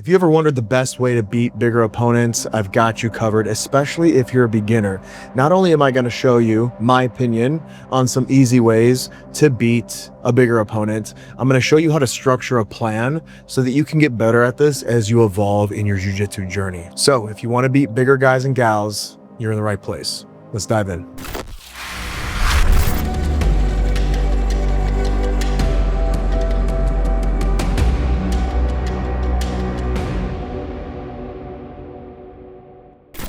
you ever wondered the best way to beat bigger opponents, I've got you covered, especially if you're a beginner. Not only am I going to show you my opinion on some easy ways to beat a bigger opponent, I'm going to show you how to structure a plan so that you can get better at this as you evolve in your jiu-jitsu journey. So if you want to beat bigger guys and gals, you're in the right place. Let's dive in.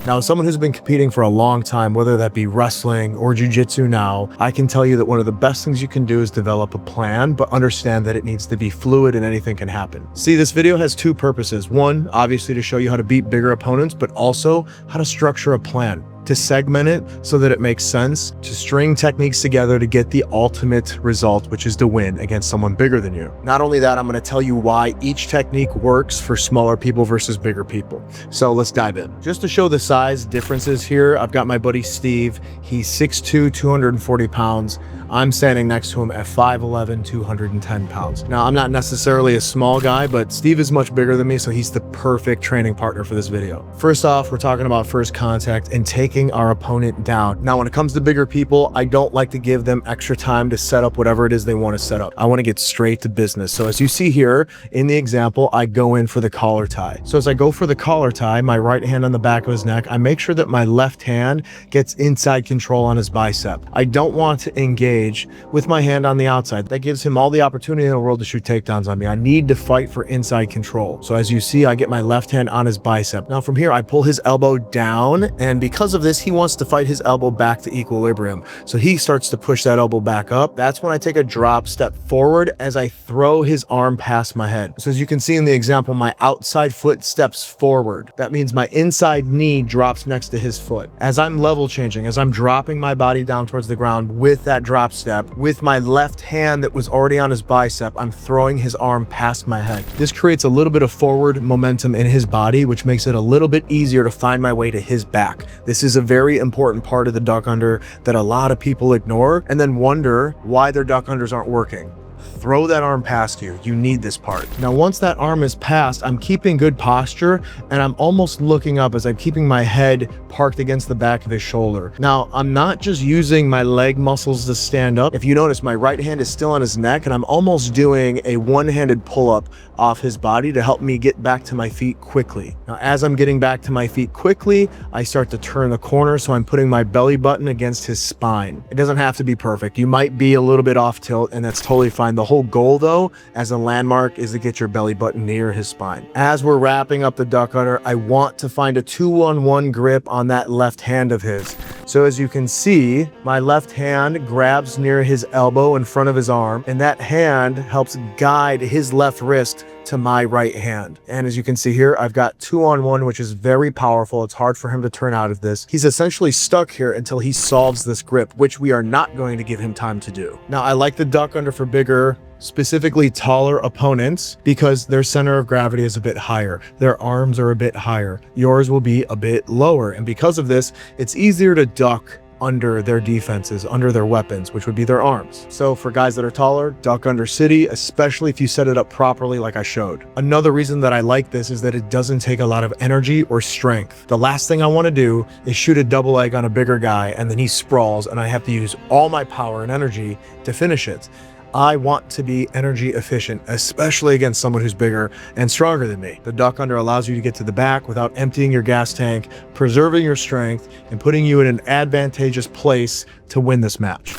Now, as someone who's been competing for a long time, whether that be wrestling or jiu-jitsu now, I can tell you that one of the best things you can do is develop a plan, but understand that it needs to be fluid and anything can happen. See, this video has two purposes. One, obviously to show you how to beat bigger opponents, but also how to structure a plan, to segment it so that it makes sense, to string techniques together to get the ultimate result, which is to win against someone bigger than you. Not only that, I'm going to tell you why each technique works for smaller people versus bigger people. So let's dive in. Just to show the size differences here, I've got my buddy Steve. He's 6'2", 240 pounds. I'm standing next to him at 5'11", 210 pounds. Now, I'm not necessarily a small guy, but Steve is much bigger than me, so he's the perfect training partner for this video. First off, we're talking about first contact and taking our opponent down. Now, when it comes to bigger people, I don't like to give them extra time to set up whatever it is they want to set up. I want to get straight to business. So as you see here in the example, I go in for the collar tie. So as I go for the collar tie, my right hand on the back of his neck, I make sure that my left hand gets inside control on his bicep. I don't want to engage with my hand on the outside. That gives him all the opportunity in the world to shoot takedowns on me. I need to fight for inside control. So as you see, I get my left hand on his bicep. Now from here, I pull his elbow down, and because of this, he wants to fight his elbow back to equilibrium. So he starts to push that elbow back up. That's when I take a drop step forward as I throw his arm past my head. So as you can see in the example, my outside foot steps forward. That means my inside knee drops next to his foot. As I'm level changing, as I'm dropping my body down towards the ground with that drop step, with my left hand that was already on his bicep, I'm throwing his arm past my head. This creates a little bit of forward momentum in his body, which makes it a little bit easier to find my way to his back. This is a very important part of the duck under that a lot of people ignore and then wonder why their duck unders aren't working. Throw that arm past you. You need this part. Now, once that arm is passed, I'm keeping good posture and I'm almost looking up as I'm keeping my head parked against the back of his shoulder. Now, I'm not just using my leg muscles to stand up. If you notice, my right hand is still on his neck and I'm almost doing a one-handed pull-up off his body to help me get back to my feet quickly. Now, as I'm getting back to my feet quickly, I start to turn the corner, so I'm putting my belly button against his spine. It doesn't have to be perfect. You might be a little bit off tilt and that's totally fine. The whole goal though, as a landmark, is to get your belly button near his spine. As we're wrapping up the duck under, I want to find a 2-on-1 grip on that left hand of his. So as you can see, my left hand grabs near his elbow in front of his arm, and that hand helps guide his left wrist to my right hand. And as you can see here, I've got 2-on-1, which is very powerful. It's hard for him to turn out of this. He's essentially stuck here until he solves this grip, which we are not going to give him time to do. Now, I like the duck under for bigger, specifically taller opponents, because their center of gravity is a bit higher. Their arms are a bit higher. Yours will be a bit lower. And because of this, it's easier to duck under their defenses, under their weapons, which would be their arms. So for guys that are taller, duck under city, especially if you set it up properly like I showed. Another reason that I like this is that it doesn't take a lot of energy or strength. The last thing I want to do is shoot a double leg on a bigger guy and then he sprawls and I have to use all my power and energy to finish it. I want to be energy efficient, especially against someone who's bigger and stronger than me. The duck under allows you to get to the back without emptying your gas tank, preserving your strength, and putting you in an advantageous place to win this match.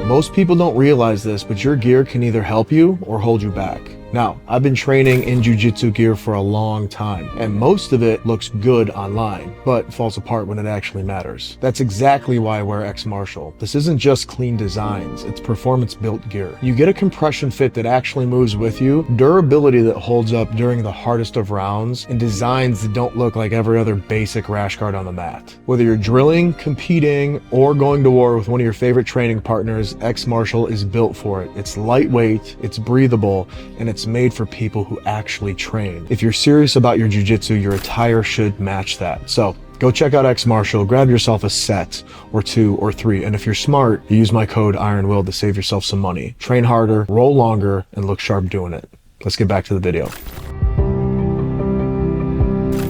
Most people don't realize this, but your gear can either help you or hold you back. Now, I've been training in jiu-jitsu gear for a long time, and most of it looks good online, but falls apart when it actually matters. That's exactly why I wear X Martial. This isn't just clean designs, it's performance-built gear. You get a compression fit that actually moves with you, durability that holds up during the hardest of rounds, and designs that don't look like every other basic rash guard on the mat. Whether you're drilling, competing, or going to war with one of your favorite training partners, X Martial is built for it. It's lightweight, it's breathable, and it's made for people who actually train. If you're serious about your jiu-jitsu, your attire should match that. So Go check out X Martial, grab yourself a set or 2 or 3. And if you're smart, you use my code IRONWILL to save yourself some money. Train harder, roll longer, and look sharp doing it. Let's get back to the video.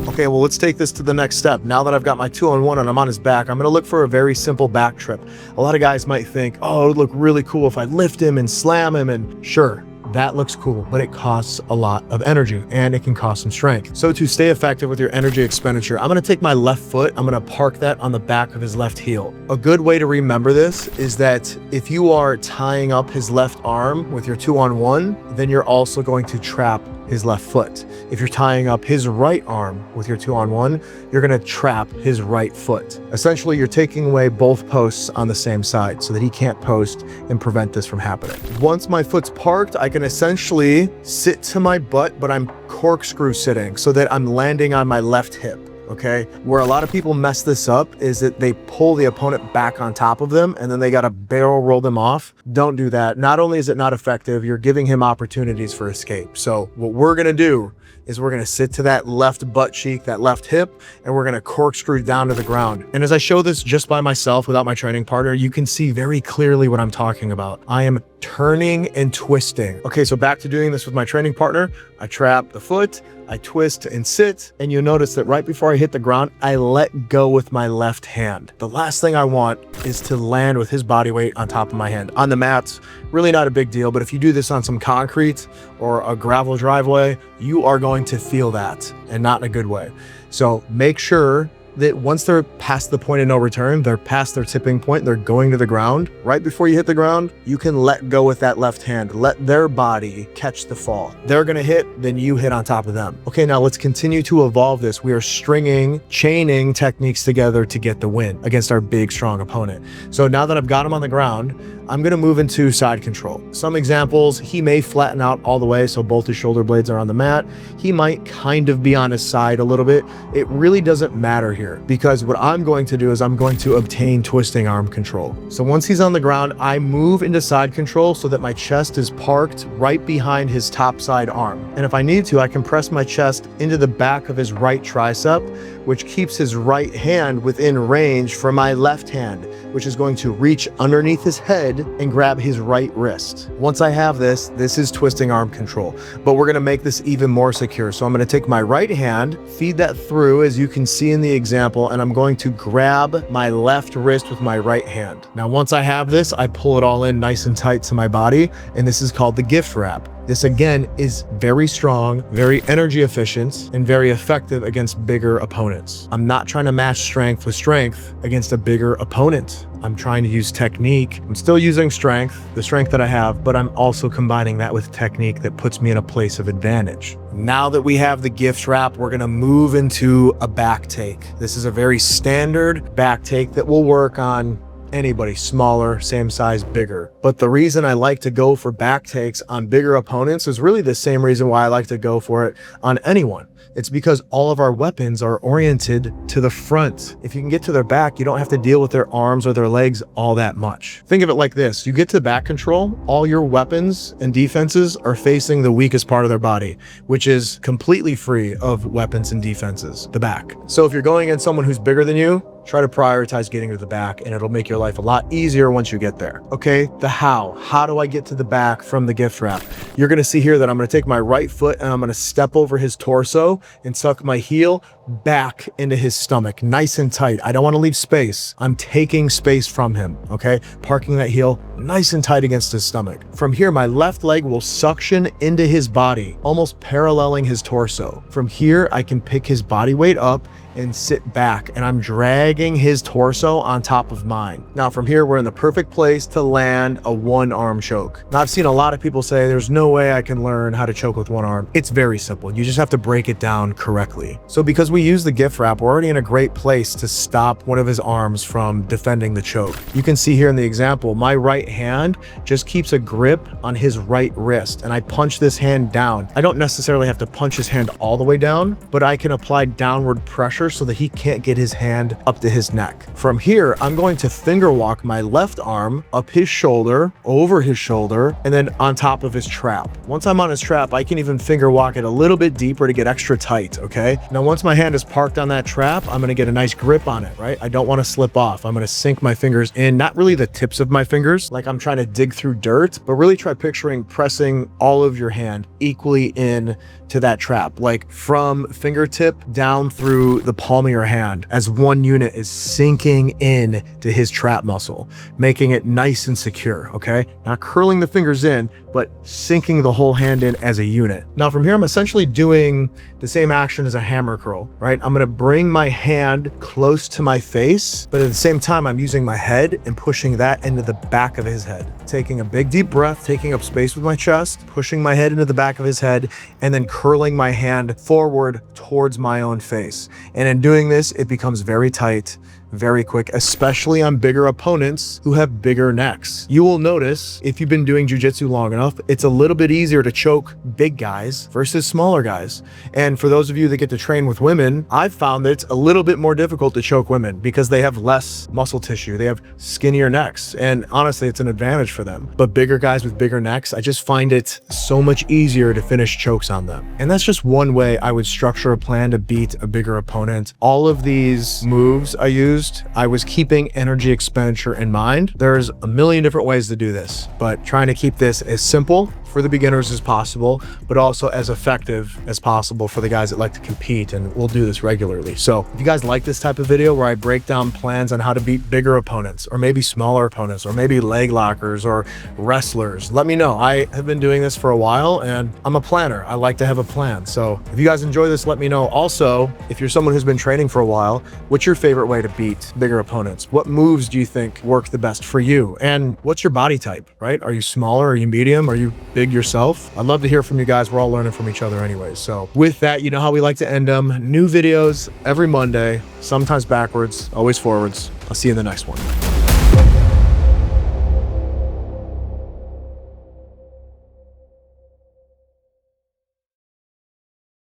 Okay, well, let's take this to the next step. Now that I've got my 2-on-1 and I'm on his back, I'm gonna look for a very simple back trip. A lot of guys might think, oh, it would look really cool if I lift him and slam him, and sure, that looks cool, but it costs a lot of energy and it can cost some strength. So to stay effective with your energy expenditure, I'm gonna take my left foot, I'm gonna park that on the back of his left heel. A good way to remember this is that if you are tying up his left arm with your 2-on-1, then you're also going to trap his left foot. If you're tying up his right arm with your 2-on-1, you're gonna trap his right foot. Essentially, you're taking away both posts on the same side so that he can't post and prevent this from happening. Once my foot's parked, I can essentially sit to my butt, but I'm corkscrew sitting so that I'm landing on my left hip. Okay, where a lot of people mess this up is that they pull the opponent back on top of them and then they got to barrel roll them off. Don't do that. Not only is it not effective, you're giving him opportunities for escape. So what we're going to do is we're going to sit to that left butt cheek, that left hip, and we're going to corkscrew down to the ground. And as I show this just by myself without my training partner, you can see very clearly what I'm talking about. I am turning and twisting. Okay, so back to doing this with my training partner. I trap the foot, I twist and sit, and you'll notice that right before I hit the ground, I let go with my left hand. The last thing I want is to land with his body weight on top of my hand. On the mats, really not a big deal, but if you do this on some concrete or a gravel driveway, you are going to feel that, and not in a good way. So make sure that once they're past the point of no return, they're past their tipping point, they're going to the ground, right before you hit the ground, you can let go with that left hand. Let their body catch the fall. They're gonna hit, then you hit on top of them. Okay, now let's continue to evolve this. We are chaining techniques together to get the win against our big, strong opponent. So now that I've got him on the ground, I'm gonna move into side control. Some examples, he may flatten out all the way so both his shoulder blades are on the mat. He might kind of be on his side a little bit. It really doesn't matter here, because what I'm going to do is I'm going to obtain twisting arm control. So once he's on the ground, I move into side control so that my chest is parked right behind his top side arm. And if I need to, I can press my chest into the back of his right tricep, which keeps his right hand within range from my left hand, which is going to reach underneath his head and grab his right wrist. Once I have this, this is twisting arm control, but we're gonna make this even more secure. So I'm gonna take my right hand, feed that through, as you can see in the example, and I'm going to grab my left wrist with my right hand. Now, once I have this, I pull it all in nice and tight to my body, and this is called the gift wrap. This again is very strong, very energy efficient, and very effective against bigger opponents. I'm not trying to match strength with strength against a bigger opponent. I'm trying to use technique. I'm still using strength, the strength that I have, but I'm also combining that with technique that puts me in a place of advantage. Now that we have the gift wrap, we're gonna move into a back take. This is a very standard back take that will work on anybody, smaller, same size, bigger. But the reason I like to go for back takes on bigger opponents is really the same reason why I like to go for it on anyone. It's because all of our weapons are oriented to the front. If you can get to their back, you don't have to deal with their arms or their legs all that much. Think of it like this. You get to back control, all your weapons and defenses are facing the weakest part of their body, which is completely free of weapons and defenses, the back. So if you're going against someone who's bigger than you, try to prioritize getting to the back, and it'll make your life a lot easier once you get there. Okay, the how. How do I get to the back from the gift wrap? You're gonna see here that I'm gonna take my right foot and I'm gonna step over his torso and suck my heel back into his stomach, nice and tight. I don't wanna leave space. I'm taking space from him, okay? Parking that heel nice and tight against his stomach. From here, my left leg will suction into his body, almost paralleling his torso. From here, I can pick his body weight up and sit back, and I'm dragging his torso on top of mine. Now from here, we're in the perfect place to land a one-arm choke. Now I've seen a lot of people say there's no way I can learn how to choke with one arm. It's very simple. You just have to break it down correctly. So because we use the gift wrap, we're already in a great place to stop one of his arms from defending the choke. You can see here in the example, my right hand just keeps a grip on his right wrist, and I punch this hand down. I don't necessarily have to punch his hand all the way down, but I can apply downward pressure so that he can't get his hand up to his neck. From here, I'm going to finger walk my left arm up his shoulder, over his shoulder, and then on top of his trap. Once I'm on his trap, I can even finger walk it a little bit deeper to get extra tight, okay? Now, once my hand is parked on that trap, I'm gonna get a nice grip on it, right? I don't wanna slip off. I'm gonna sink my fingers in, not really the tips of my fingers, like I'm trying to dig through dirt, but really try picturing pressing all of your hand equally in to that trap, like from fingertip down through the palm of your hand as one unit is sinking in to his trap muscle, making it nice and secure, okay? Not curling the fingers in, but sinking the whole hand in as a unit. Now from here, I'm essentially doing the same action as a hammer curl, right? I'm gonna bring my hand close to my face, but at the same time, I'm using my head and pushing that into the back of his head. Taking a big deep breath, taking up space with my chest, pushing my head into the back of his head, and then curling my hand forward towards my own face. And in doing this, it becomes very tight, very quick, especially on bigger opponents who have bigger necks. You will notice if you've been doing jiu-jitsu long enough, it's a little bit easier to choke big guys versus smaller guys. And for those of you that get to train with women, I've found that it's a little bit more difficult to choke women because they have less muscle tissue. They have skinnier necks. And honestly, it's an advantage for them. But bigger guys with bigger necks, I just find it so much easier to finish chokes on them. And that's just one way I would structure a plan to beat a bigger opponent. All of these moves I use, I was keeping energy expenditure in mind. There's a million different ways to do this, but trying to keep this as simple for the beginners as possible, but also as effective as possible for the guys that like to compete, and we'll do this regularly. So if you guys like this type of video where I break down plans on how to beat bigger opponents, or maybe smaller opponents, or maybe leg lockers or wrestlers, let me know. I have been doing this for a while and I'm a planner. I like to have a plan. So if you guys enjoy this, let me know. Also, if you're someone who's been training for a while, what's your favorite way to beat bigger opponents? What moves do you think work the best for you? And what's your body type, right? Are you smaller? Are you medium? Are you big yourself? I'd love to hear from you guys. We're all learning from each other anyways. So with that, you know how we like to end them. New videos every Monday, sometimes backwards, always forwards. I'll see you in the next one.